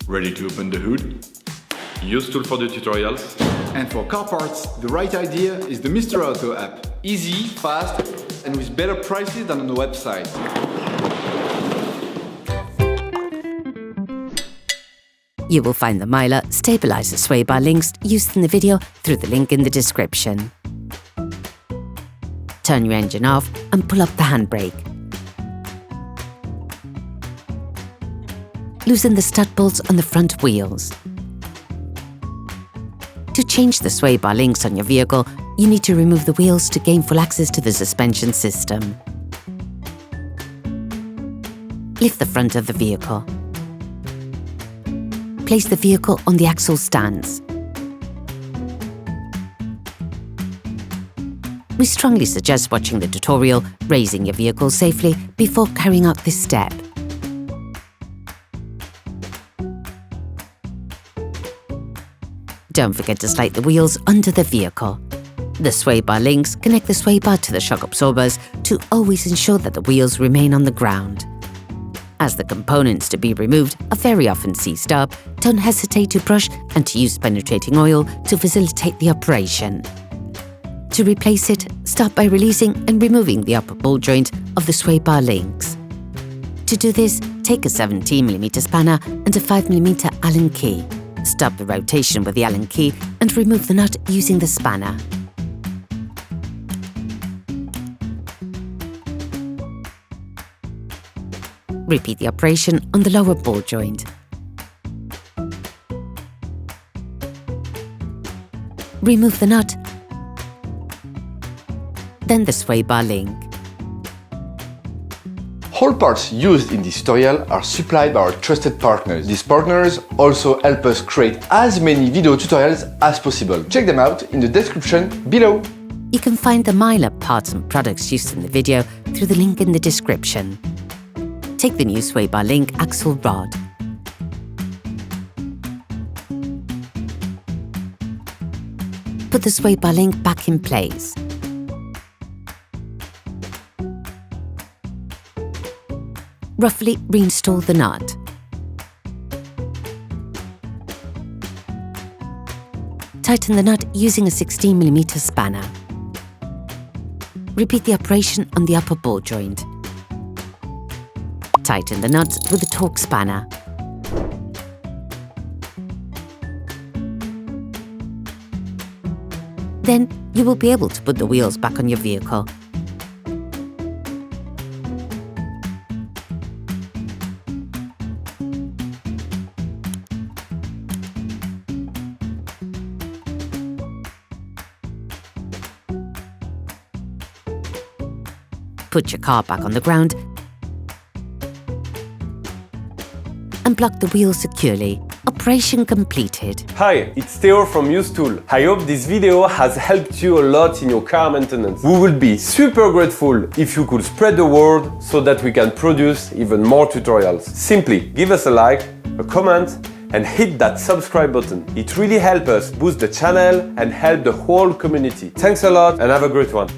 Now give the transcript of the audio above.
Ready to open the hood? UseTool for the tutorials. And for car parts, the right idea is the Mr. Auto app. Easy, fast, and with better prices than on the website. You will find the Myler stabilizer sway bar links used in the video through the link in the description. Turn your engine off and pull up the handbrake. Loosen the stud bolts on the front wheels. To change the sway bar links on your vehicle, you need to remove the wheels to gain full access to the suspension system. Lift the front of the vehicle. Place the vehicle on the axle stands. We strongly suggest watching the tutorial, raising your vehicle safely before carrying out this step. Don't forget to slide the wheels under the vehicle. The sway bar links connect the sway bar to the shock absorbers to always ensure that the wheels remain on the ground. As the components to be removed are very often seized up, don't hesitate to brush and to use penetrating oil to facilitate the operation. To replace it, start by releasing and removing the upper ball joint of the sway bar links. To do this, take a 17mm spanner and a 5mm Allen key. Stop the rotation with the Allen key and remove the nut using the spanner. Repeat the operation on the lower ball joint. Remove the nut, then the sway bar link. All parts used in this tutorial are supplied by our trusted partners. These partners also help us create as many video tutorials as possible. Check them out in the description below. You can find the Myler parts and products used in the video through the link in the description. Take the new sway bar link axle rod. Put the sway bar link back in place. Roughly reinstall the nut. Tighten the nut using a 16mm spanner. Repeat the operation on the upper ball joint. Tighten the nuts with a torque spanner. Then you will be able to put the wheels back on your vehicle. Put your car back on the ground and block the wheels securely. Operation completed. Hi, it's Theo from UseTool. I hope this video has helped you a lot in your car maintenance. We would be super grateful if you could spread the word so that we can produce even more tutorials. Simply give us a like, a comment, and hit that subscribe button. It really helps us boost the channel and help the whole community. Thanks a lot and have a great one.